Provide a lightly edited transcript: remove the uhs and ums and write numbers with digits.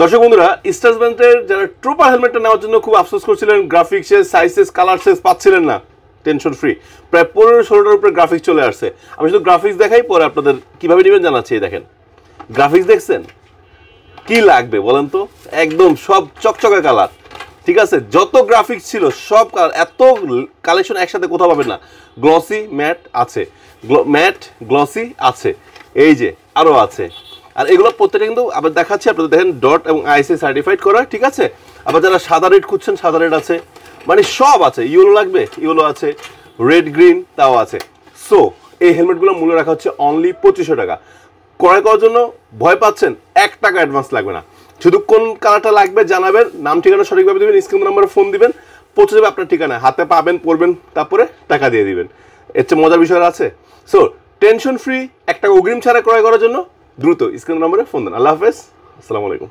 দর্শক বন্ধুরা, স্টার্স ব্র্যান্ডের যারা ট্রুপার হেলমেটটা নেওয়ার জন্য খুব আফসোস করছিলেন, গ্রাফিক্সের সাইজেস কালারসেস পাচ্ছিলেন না, টেনশন ফ্রি। প্রায় 15-16টার উপরে গ্রাফিক্স চলে আসছে। আমি শুধু গ্রাফিক্স দেখাই, পরে আপনাদের কীভাবে নেবেন জানাচ্ছি। দেখেন গ্রাফিক্স দেখছেন, কি লাগবে বলেন তো? একদম সব চকচকে কালার, ঠিক আছে? যত গ্রাফিক্স ছিল সব কালার, এত কালেকশন একসাথে কোথাও পাবেন না। গ্লসি ম্যাট আছে, ম্যাট গ্লসি আছে, এই যে আরও আছে। আর এগুলো প্রত্যেকটা কিন্তু আবার দেখাচ্ছি আপনাদের, দেখেন ডট এবং আইএসআই সার্টিফাইড করা, ঠিক আছে? আবার যারা সাদা রেড খুঁজছেন, সাদা রেড আছে, মানে সব আছে। ইয়েলো লাগবে, ইয়েলো আছে, রেড গ্রিন তাও আছে। সো এই হেলমেটগুলোর মূল্য রাখা হচ্ছে অনলি 2500 টাকা। ক্রয় করার জন্য ভয় পাচ্ছেন, 1 টাকা অ্যাডভান্স লাগবে না। শুধু কোন কালারটা লাগবে জানাবেন, নাম ঠিকানা সঠিকভাবে দেবেন, স্ক্রিন নাম্বারে ফোন দিবেন, পৌঁছে যাবে আপনার ঠিকানায়। হাতে পাবেন, পড়বেন, তারপরে টাকা দিয়ে দিবেন। এর চেয়ে মজার বিষয় আছে? সো টেনশন ফ্রি, 1 টাকা অগ্রিম ছাড়া ক্রয় করার জন্য দ্রুত স্ক্রিন নম্বরে ফোন দেন। আল্লাহ হাফেজ, আসসালামু আলাইকুম।